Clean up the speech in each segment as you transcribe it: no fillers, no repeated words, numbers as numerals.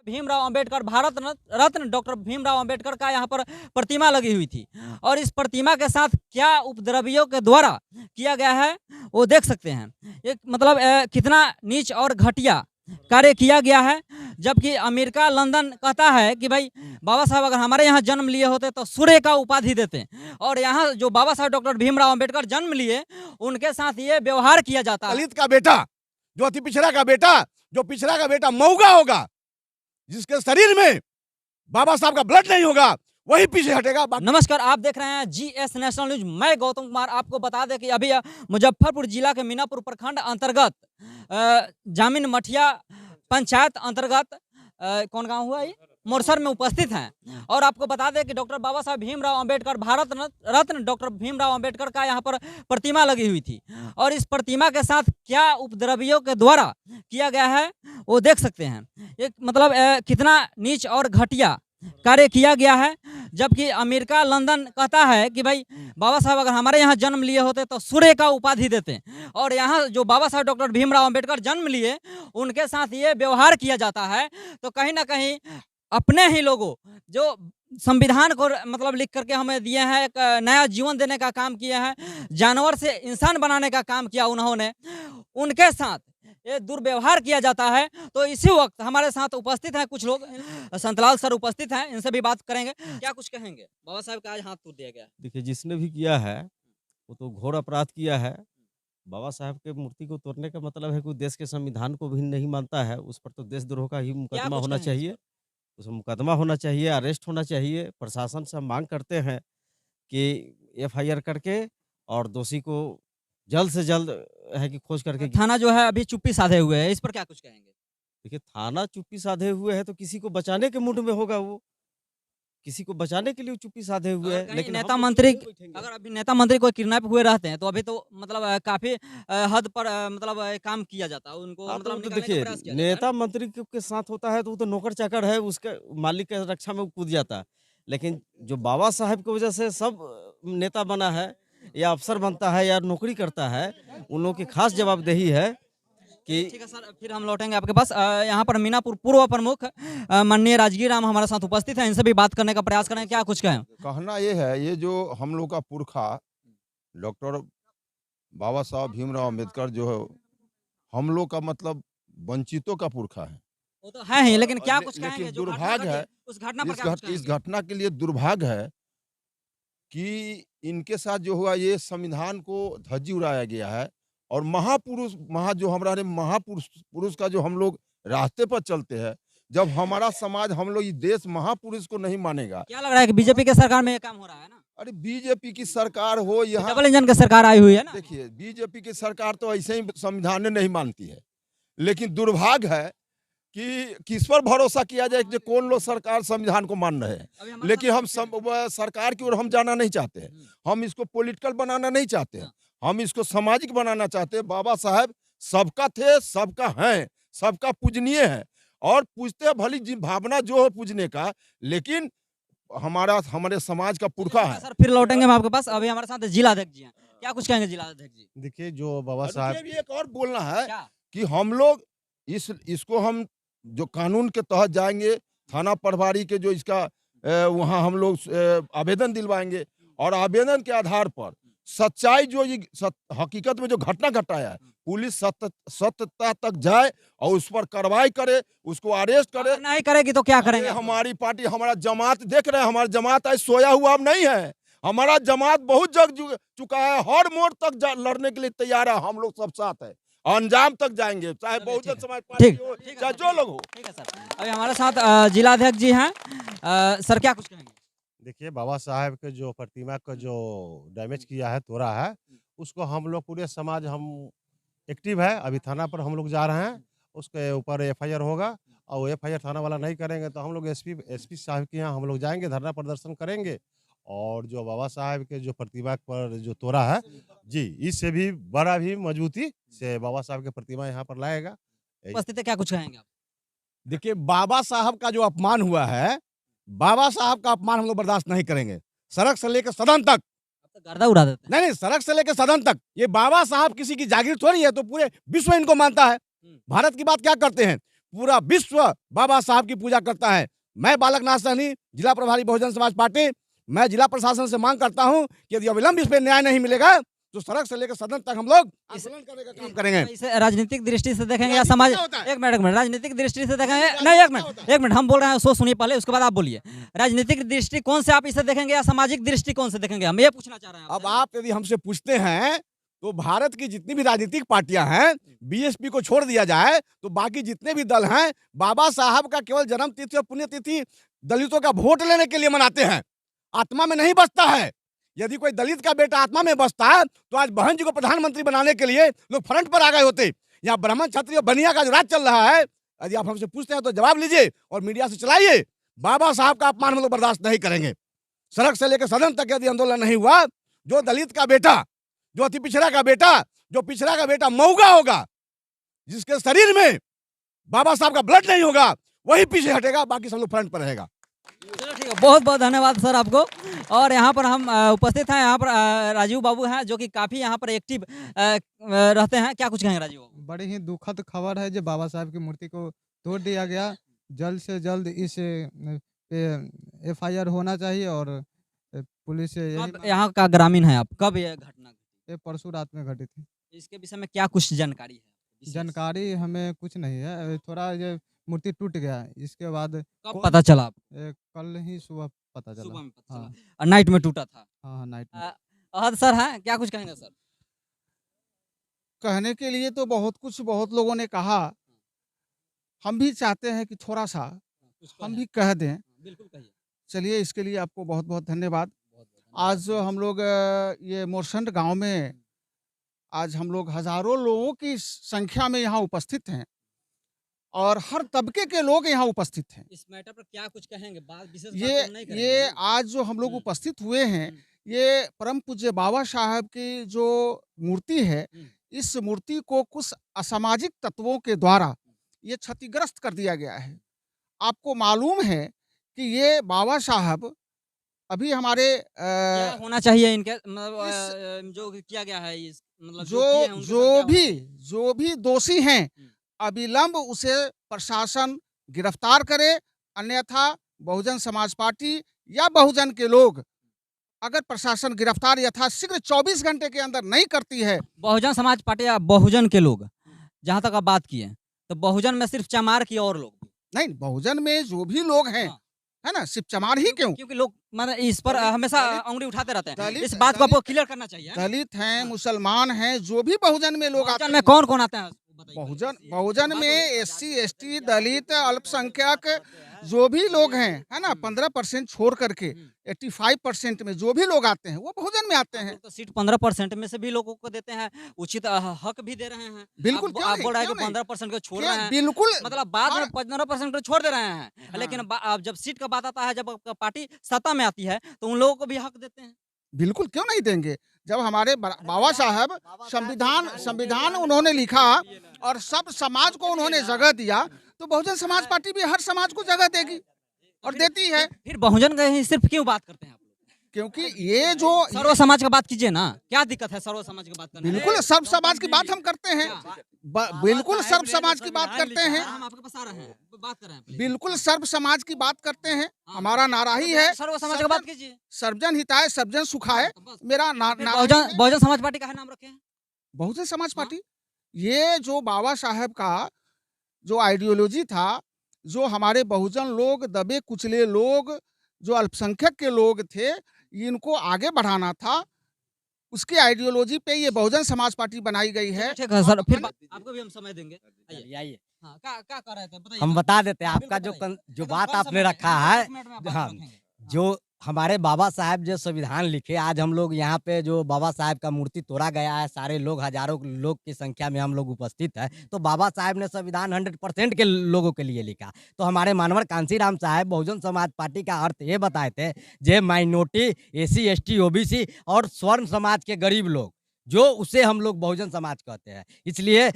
Bhimrao Ambedkar Bharat Ratna doctor Bhimrao Ambedkar का यहाँ पर प्रतिमा लगी हुई थी और इस प्रतिमा के साथ क्या उपद्रवियों के द्वारा किया गया है वो देख सकते हैं। एक मतलब कितना नीच और घटिया कार्य किया गया है। जबकि अमेरिका लंदन कहता है कि भाई बाबा साहब अगर हमारे यहाँ जन्म लिए होते तो सूर्य का उपाधि देते, और यहाँ जो बाबा साहब डॉक्टर भीमराव अंबेडकर जन्म लिए उनके साथ ये व्यवहार किया जाता है। दलित का बेटा, जो अति पिछड़ा का बेटा, जो पिछड़ा का बेटा मऊगा होगा, जिसके शरीर में बाबा साहब का ब्लड नहीं होगा, वही पीछे हटेगा। नमस्कार, आप देख रहे हैं जीएस नेशनल न्यूज। मैं गौतम कुमार। आपको बता दें कि अभी मुजफ्फरपुर जिला के मीनापुर प्रखंड अंतर्गत जामिन मठिया पंचायत अंतर्गत कौन गांव हुआ ये मोरसर में उपस्थित हैं। और आपको बता दें कि डॉक्टर बाबा साहब भीमराव अंबेडकर भारत रत्न डॉक्टर भीमराव अंबेडकर का यहाँ पर प्रतिमा लगी हुई थी और इस प्रतिमा के साथ क्या उपद्रवियों के द्वारा किया गया है वो देख सकते हैं। एक मतलब कितना नीच और घटिया कार्य किया गया है। जबकि अमेरिका लंदन कहता है कि भाई बाबा साहब अगर हमारे यहाँ जन्म लिए होते तो सूर्य का उपाधि देते, और यहाँ जो बाबा साहब डॉक्टर भीमराव अंबेडकर जन्म लिए उनके साथ ये व्यवहार किया जाता है। तो कहीं ना कहीं अपने ही लोगों जो संविधान को मतलब लिख करके हमें दिए हैं, एक नया जीवन देने का काम किया है, जानवर से इंसान बनाने का काम किया उन्होंने, उनके साथ ये दुर्व्यवहार किया जाता है। तो इसी वक्त हमारे साथ उपस्थित हैं कुछ लोग, संतलाल सर उपस्थित हैं, इनसे भी बात करेंगे। क्या कुछ कहेंगे? बाबा साहब का आज हाथ टूट दिया गया। देखिए, जिसने भी किया है वो तो घोर अपराध किया है। बाबा साहब के मूर्ति को तोड़ने का मतलब है कि देश के संविधान को भी नहीं मानता है, उस पर तो देशद्रोह का ही मुकदमा होना चाहिए, उस मुकदमा होना चाहिए, अरेस्ट होना चाहिए। प्रशासन से हम मांग करते हैं कि एफआईआर करके और दोषी को जल्द से जल्द है कि खोज करके। थाना जो है अभी चुप्पी साधे हुए है, इस पर क्या कुछ कहेंगे? देखिए, थाना चुप्पी साधे हुए है तो किसी को बचाने के मूड में होगा, वो किसी को बचाने के लिए चुप्पी साधे हुए है। लेकिन नेता मंत्री अगर अभी नेता मंत्री कोई किडनैप हुए रहते हैं तो अभी तो मतलब काफी हद पर मतलब काम किया जाता है उनको, मतलब तो देखिए, नेता मंत्री के साथ होता है तो वो तो नौकर चाकर है, उसके मालिक के रक्षा में वो कूद जाता है। लेकिन जो बाबा साहब की वजह से सब नेता बना है या अफसर बनता है या नौकरी करता है, उन लोगों की खास जवाबदेही है कि। ठीक है सर, फिर हम लौटेंगे आपके पास। यहाँ पर मीनापुर पूर्व प्रमुख माननीय राजगीर राम हमारे साथ उपस्थित हैं, इनसे भी बात करने का प्रयास करें। क्या कुछ कहें? कहना ये है, ये जो हम लोग का पुरखा डॉक्टर बाबा साहब भीमराव अम्बेडकर जो है, हम लोग का मतलब वंचितों का पुरखा है। वो तो है ही, लेकिन क्या कुछ कहेंगे? लेकिन दुर्भाग्य है, उस घटना पर क्या कुछ इस कहेंगे? घटना के लिए दुर्भाग्य है कि इनके साथ जो हुआ, ये संविधान को धज्जी उड़ाया गया है। और महापुरुष जो हमारे महापुरुष का जो हम लोग रास्ते पर चलते हैं, जब हमारा समाज, हम लोग ये देश महापुरुष को नहीं मानेगा। क्या लग रहा है कि बीजेपी के सरकार में ये काम हो रहा है ना? अरे बीजेपी की सरकार हो, यहाँ डबल इंजन की सरकार आई हुई है ना। देखिए, बीजेपी की सरकार तो ऐसे ही संविधान नहीं मानती है। लेकिन दुर्भाग्य है कि किस पर भरोसा किया जाए कि कौन लोग सरकार संविधान को मान रहे हैं। लेकिन हम सरकार की ओर हम जाना नहीं चाहते हैं, हम इसको पॉलिटिकल बनाना नहीं चाहते हैं, हम इसको सामाजिक बनाना चाहते हैं। बाबा साहब सबका थे, सबका हैं, सबका पूजनीय है और पूजते हैं भली भावना जो है पूजने का, लेकिन हमारे समाज का पुरखा है। सर फिर लौटेंगे हम आपके पास। अभी हमारे साथ जिला अध्यक्ष जी हैं, क्या कुछ कहेंगे जिला अध्यक्ष जी? देखिए, जो बाबा साहब, भी एक और बोलना है क्या? कि हम लोग इसको हम जो कानून के तहत जाएंगे, थाना प्रभारी के जो इसका वहाँ हम लोग आवेदन दिलवाएंगे और आवेदन के आधार पर सच्चाई जो ये हकीकत में जो घटना घटाया है, पुलिस सत्यता तक जाए और उस पर कार्रवाई करे, उसको अरेस्ट करे। नहीं करेगी तो क्या करेंगे? हमारी पार्टी, हमारा जमात देख रहे हैं, हमारा जमात आज सोया हुआ अब नहीं है। हमारा जमात बहुत जग चुका है, हर मोड़ तक लड़ने के लिए तैयार है। हम लोग सब साथ है, अंजाम तक जाएंगे, चाहे बहुजन समाज पार्टी हो, चाहे जो लोग हो। ठीक है सर। अभी हमारे साथ जिला अध्यक्ष जी हैं, सर क्या कुछ कहेंगे? देखिए, बाबा साहब के जो प्रतिमा को जो डैमेज किया है, तोड़ा है, उसको हम लोग पूरे समाज हम एक्टिव है। अभी थाना पर हम लोग जा रहे हैं, उसके ऊपर एफआईआर होगा और एफआईआर थाना वाला नहीं करेंगे तो हम लोग एसपी साहब के यहाँ हम लोग जाएंगे, धरना प्रदर्शन करेंगे। और जो बाबा साहब के जो प्रतिमा पर जो तोड़ा है जी, इससे भी बड़ा भी मजबूती से बाबा साहब के प्रतिमा यहाँ पर लाएगा। उपस्थित है, क्या कुछ कहेंगे आप? देखिए, बाबा साहब का जो अपमान हुआ है, बाबा साहब का अपमान हम लोग बर्दाश्त नहीं करेंगे। सड़क से लेकर सदन तक, गर्दा उड़ा देते हैं। नहीं, सड़क से लेकर सदन तक, ये बाबा साहब किसी की जागीर थोड़ी है, तो पूरे विश्व इनको मानता है। भारत की बात क्या करते हैं, पूरा विश्व बाबा साहब की पूजा करता है। मैं बालक नाथ सहनी, जिला प्रभारी बहुजन समाज पार्टी, मैं जिला प्रशासन से मांग करता हूं कि यदि अविलंब इस पे न्याय नहीं मिलेगा तो सड़क से लेकर सदन तक हम लोग आंदोलन करने का काम करेंगे। इसे राजनीतिक दृष्टि से देखेंगे या समाज, एक मिनट राजनीतिक दृष्टि से देखेंगे, नहीं एक मिनट हम बोल रहे हैं, सो सुनिए पहले, उसके बाद आप बोलिए। राजनीतिक दृष्टिकोण से आप इसे देखेंगे या सामाजिक दृष्टिकोण से देखेंगे, हम ये पूछना चाह रहे हैं। अब आप यदि हमसे पूछते हैं तो भारत की जितनी भी राजनीतिक पार्टियां हैं, बीएसपी को छोड़ दिया जाए तो बाकी जितने भी दल हैं, बाबा साहब का केवल जन्म तिथि और पुण्यतिथि दलितों का वोट लेने के लिए मनाते हैं, आत्मा में नहीं बसता है। यदि कोई दलित का बेटा आत्मा में बसता है तो आज बहन जी को प्रधानमंत्री बनाने के लिए लोग फ्रंट पर आ गए होते। यहाँ ब्राह्मण क्षत्रिय बनिया का जो राज चल रहा है, यदि आप हमसे पूछते हैं तो जवाब लीजिए और मीडिया से चलाइए। बाबा साहब का अपमान हम लोग बर्दाश्त नहीं करेंगे। सड़क से लेकर सदन तक यदि आंदोलन नहीं हुआ, जो दलित का बेटा, जो अति पिछड़ा का बेटा, जो पिछड़ा का बेटा मऊगा होगा, जिसके शरीर में बाबा साहब का ब्लड नहीं होगा, वही पीछे हटेगा, बाकी सब लोग फ्रंट पर रहेगा। चलो ठीक है, बहुत बहुत धन्यवाद सर आपको। और यहाँ पर हम उपस्थित हैं, यहाँ पर राजीव बाबू हैं जो कि काफ़ी यहाँ पर एक्टिव रहते हैं। क्या कुछ कहेंगे राजीव बाबू? बड़ी ही दुखद खबर है जो बाबा साहब की मूर्ति को तोड़ दिया गया। जल्द से जल्द इस पे एफआईआर होना चाहिए और पुलिस से यही आप यहाँ का ग्रामीण है, आप कब ये घटना घटी? ये परसों रात में घटी थी। इसके विषय में क्या कुछ जानकारी है? विशेष? जानकारी हमें कुछ नहीं है, थोड़ा ये मूर्ति टूट गया, इसके बाद कब पता चला आपको? कल ही सुबह पता चला। सुबह में पता हाँ चला, और नाइट में टूटा था। हाँ नाइट में। अहद सर हैं, क्या कुछ कहेंगे सर? कहने के लिए तो बहुत कुछ बहुत लोगों ने कहा, हम भी चाहते हैं कि थोड़ा सा हम भी कह दें। बिल्कुल कहिए। चलिए, इसके लिए आपको बहुत बहुत धन्यवाद। आज जो हम लोग ये मोरसंड गांव में आज हम लोग हजारों लोगों की संख्या में यहाँ उपस्थित हैं और हर तबके के लोग यहाँ उपस्थित हैं। इस मैटर पर क्या कुछ कहेंगे? बात विशेष बात ये तो नहीं करेंगे ये ना? आज जो हम लोग उपस्थित हुए हैं, ये परम पूज्य बाबा साहब की जो मूर्ति है, इस मूर्ति को कुछ असामाजिक तत्वों के द्वारा ये क्षतिग्रस्त कर दिया गया है। आपको मालूम है कि ये बाबा साहब अभी हमारे क्या होना चाहिए इनके मतलब जो किया गया है, इस मतलब जो किए हैं, उनके साथ जो क्या भी जो भी दोषी हैं, अविलंब उसे प्रशासन गिरफ्तार करे, अन्यथा बहुजन समाज पार्टी या बहुजन के लोग अगर प्रशासन गिरफ्तार यथाशीघ्र 24 घंटे के अंदर नहीं करती है। बहुजन समाज पार्टी या बहुजन के लोग जहाँ तक आप बात किए, तो बहुजन में सिर्फ चमार की और लोग नहीं, बहुजन में जो भी लोग हैं, हाँ। है ना, सिर्फ चमार ही क्यों, क्योंकि लोग मतलब इस पर हमेशा उंगली उठाते रहते हैं। दलित- इस बात को आपको क्लियर करना चाहिए। है ना? दलित हैं, मुसलमान हैं, जो भी बहुजन में लोग आते बहुजन हैं। में कौन कौन आते हैं? बताइए। बहुजन में SC ST दलित अल्पसंख्यक जो भी लोग हैं, है ना, 15% छोड़ करके 85% में जो भी लोग आते हैं वो बहुजन में आते हैं। तो सीट 15% में से भी लोगों को देते हैं, उचित हक भी दे रहे हैं। बिल्कुल, आप क्यों आप नहीं, बोल रहे हैं क्यों कि नहीं? 15% को छोड़ क्या- रहे हैं, बिल्कुल, मतलब बाद में हर- 15% को छोड़ दे रहे हैं। हाँ। लेकिन अब जब सीट का बात आता है, जब पार्टी सत्ता में आती है, तो उन लोगों को भी हक देते हैं। बिल्कुल क्यों नहीं देंगे। जब हमारे बाबा साहब संविधान उन्होंने लिखा और सब समाज को उन्होंने जगह दिया, तो बहुजन समाज पार्टी भी हर समाज को जगह देगी और देती है। फिर बहुजन का ही सिर्फ क्यों बात करते हैं आप लोग? क्योंकि ये जो सर्व समाज का बात कीजिए ना, क्या दिक्कत है सर्व समाज की बात करने में? बिल्कुल सर्व समाज की बात हम करते हैं, बिल्कुल सर्व समाज की बात करते हैं, हम आपके पास आ रहे हैं, बात कर रहे हैं। बिल्कुल सर्व समाज की बात करते हैं। हमारा नारा ही है, सर्व समाज का बात कीजिए। सर्वजन हिताय सर्वजन सुखाय। बस। मेरा फिर नारा बहुजन बहुजन समाज पार्टी का है नाम रखे हैं। बहुजन समाज पार्टी। ये जो बाबा साहब का जो आइडियोलॉजी था, जो हमारे बहुजन लोग, दबे कुचले लोग, जो अल्पसंख्यक के लोग थे, इनको आगे बढ़ाना था, उसकी आइडियोलॉजी पे ये बहुजन समाज पार्टी बनाई गई है। ठीक है सर, फिर आपको भी हम समय देंगे। आइए। आइए हाँ, क्या कर रहे थे बताइए हम ना। बता देते हैं हाँ, आपका बिल्कुल बताइए। जो तो बात कम आपने समय रखा है, है, 10 मिनट में आप बात हाँ, रखेंगे। जो हमारे बाबा साहब जो संविधान लिखे, आज हम लोग यहाँ पे जो बाबा साहब का मूर्ति तोड़ा गया है, सारे लोग, हजारों लोग की संख्या में हम लोग उपस्थित है, तो बाबा साहब ने संविधान 100% के लोगों के लिए लिखा। तो हमारे मानवर कांसीराम साहब बहुजन समाज पार्टी का अर्थ ये बताए थे, जे माइनॉरिटी, SC ST OBC और स्वर्ण समाज के गरीब लोग, जो उसे हम लोग बहुजन समाज कहते हैं। इसलिए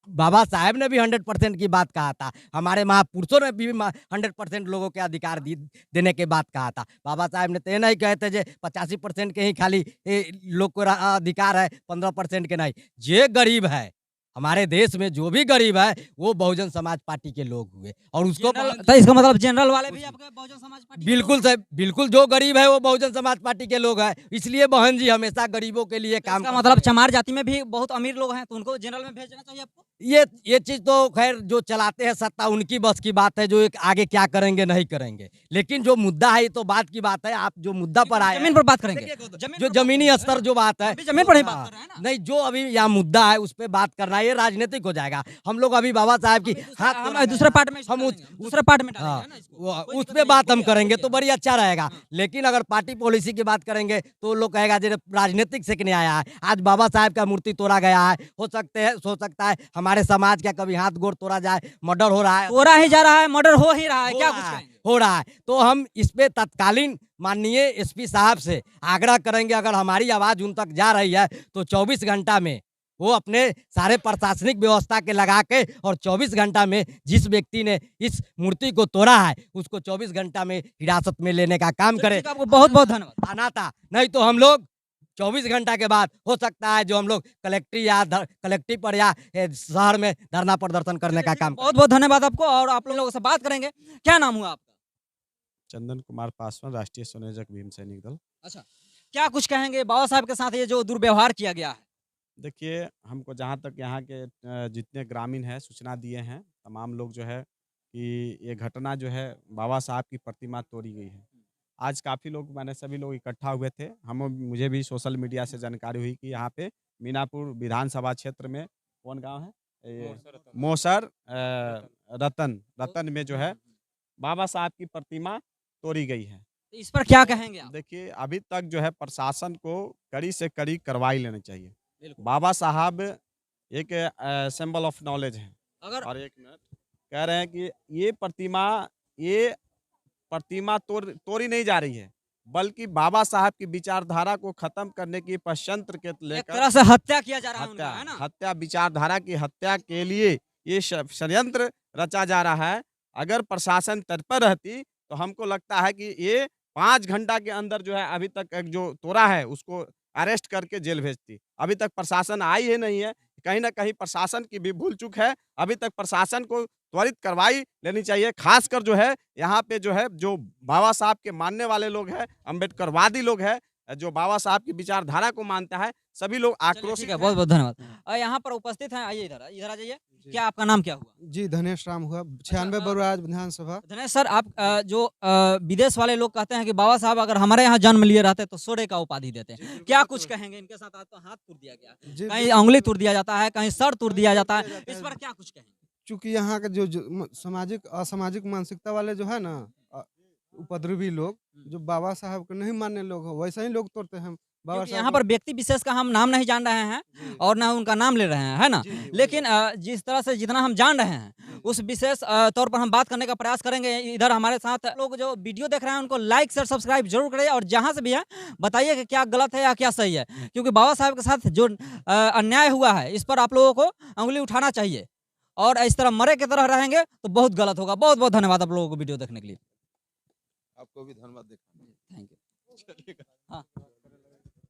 बाबा साहब ने भी 100% की बात कहा था, हमारे महापुरुषों ने भी 100% लोगों के अधिकार देने के बात कहा था। बाबा साहब ने तो ये नहीं कहते जे 85% के ही खाली लोग को अधिकार है, 15% के नहीं। जे गरीब है, हमारे देश में जो भी गरीब है वो बहुजन समाज पार्टी के लोग हुए और उसको तो इसका मतलब जनरल वाले भी आपके बहुजन समाज पार्टी के बिल्कुल लोग हैं? सर, बिल्कुल जो गरीब है वो बहुजन समाज पार्टी के लोग हैं। इसलिए बहन जी हमेशा गरीबों के लिए काम इसका करते मतलब हैं। चमार जाति में भी बहुत अमीर लोग हैं तो उनको जनरल में भेजना चाहिए आपको। ये चीज तो खैर जो चलाते हैं सत्ता उनकी बस की बात है, जो एक आगे क्या करेंगे नहीं करेंगे, लेकिन जो मुद्दा है ये तो बात की बात है। आप जो मुद्दा पर आए जमीन पर बात करेंगे। देखिए, जमीन जो पर बात जमीनी करेंगे। स्तर जो बात है अभी जमीन पर ही बात हाँ, कर रहे हैं ना। नहीं जो अभी यहाँ मुद्दा है उस पर बात करना ये राजनीतिक हो जाएगा। हम लोग अभी बाबा साहब की हाथ हम दूसरे पार्ट में हम दूसरे पार्ट में हाँ, डालेंगे ना इसको। उस पे बात हम करेंगे तो बड़ी अच्छा रहेगा। लेकिन अगर पार्टी पॉलिसी की बात करेंगे तो लोग कहेगा जो राजनीतिक सीखने आया है। आज बाबा साहब का मूर्ति तोड़ा गया है, हो सकता है हमारे समाज का कभी हाथ गोड़ तोड़ा जाए, मर्डर हो रहा है, तोड़ा ही जा रहा है, मर्डर हो ही रहा है, क्या कुछ कहेंगे? हो रहा है। तो हम इस पे तत्कालीन माननीय एसपी साहब से आग्रह करेंगे, अगर हमारी आवाज उन तक जा रही है तो 24 घंटा में वो अपने सारे प्रशासनिक व्यवस्था के लगा के और 24 घंटा में जिस व्यक्ति ने इस मूर्ति को तोड़ा है उसको 24 घंटा में हिरासत में लेने का काम करे। ठीक है, आपको बहुत बहुत धन्यवाद। आना था, नहीं तो हम लोग 24 घंटा के बाद हो सकता है जो हम लोग कलेक्टिव पर या शहर में धरना प्रदर्शन करने का काम बहुत बहुत धन्यवाद आपको और आप लोगों से बात करेंगे। क्या नाम हुआ आपका? चंदन कुमार पासवान, राष्ट्रीय संयोजक भीम सैनिक दल। अच्छा, क्या कुछ कहेंगे बाबा साहब के साथ ये जो दुर्व्यवहार किया गया है? देखिए, हमको जहाँ तक यहाँ के जितने ग्रामीण हैं सूचना दिए हैं तमाम लोग जो है कि ये घटना जो है बाबा साहब की प्रतिमा तोड़ी गई है। आज काफ़ी लोग मैंने सभी लोग इकट्ठा हुए थे। मुझे भी सोशल मीडिया से जानकारी हुई कि यहाँ पे मीनापुर विधानसभा क्षेत्र में कौन गांव है, मोसर रतन में जो है बाबा साहब की प्रतिमा तोड़ी गई है। तो इस पर क्या कहेंगे आप? देखिए, अभी तक जो है प्रशासन को कड़ी से कड़ी कार्रवाई लेनी चाहिए। बिल्कुल। बाबा साहब एक सिंबल ऑफ नॉलेज है। अगर और एक मिनट, कह रहे हैं कि ये प्रतिमा तोड़ी नहीं जा रही है, बल्कि बाबा साहब की विचारधारा को खत्म करने की षड्यंत्र के एक लेकर तरह से हत्या किया जा रहा है उनका, है ना? हत्या विचारधारा की हत्या के लिए ये षड्यंत्र रचा जा रहा है। अगर प्रशासन तत्पर रहती तो हमको लगता है कि ये 5 घंटा के अंदर जो है अभी तक एक जो तोड़ा है उसको अरेस्ट करके जेल भेजती। अभी तक प्रशासन आई ही नहीं है। कहीं ना कहीं प्रशासन की भी भूल चूक है। अभी तक प्रशासन को त्वरित कार्रवाई लेनी चाहिए। खासकर जो है यहाँ पे जो है जो बाबा साहब के मानने वाले लोग हैं, अम्बेडकरवादी लोग हैं, जो बाबा साहब की विचारधारा को मानता है, सभी लोग चलिए, आक्रोशित ठीक है, हैं। बहुत बहुत धन्यवाद। यहाँ पर उपस्थित हैं, आइए इधर इधर आ जाइए। क्या आपका नाम क्या हुआ? जी धनेश राम हुआ 96 बरुराज विधानसभा। दिनेश सर, आप जो विदेश वाले लोग कहते हैं कि बाबा साहब अगर हमारे यहाँ जन्म लिए रहते तो सोरे का उपाधि देते हैं, क्या कुछ कहेंगे? इनके साथ आज तो हाथ तोड़ दिया गया, जी कहीं उंगली तोड़ दिया जाता है, कहीं सर तोड़ दिया जाता है, इस पर क्या कुछ कहेंगे? चूंकि यहाँ के जो सामाजिक असामाजिक मानसिकता वाले जो है ना उपद्रवी लोग, जो बाबा साहब को नहीं मानने लोग हो वैसे ही लोग तोड़ते हैं बाबा क्योंकि साहब यहाँ को। पर व्यक्ति विशेष का हम नाम नहीं जान रहे हैं और ना उनका नाम ले रहे हैं, है ना? लेकिन जिस तरह से जितना हम जान रहे हैं उस विशेष तौर पर हम बात करने का प्रयास करेंगे। इधर हमारे साथ लोग जो वीडियो देख रहे हैं उनको लाइक शेयर सब्सक्राइब जरूर करें और जहाँ से भी है बताइए कि क्या गलत है या क्या सही है, क्योंकि बाबा साहब के साथ जो अन्याय हुआ है इस पर आप लोगों को उंगली उठाना चाहिए और इस तरह मरे की तरह रहेंगे तो बहुत गलत होगा। बहुत बहुत धन्यवाद आप लोगों को वीडियो देखने के लिए। आपको भी धन्यवाद। Thank you. हाँ।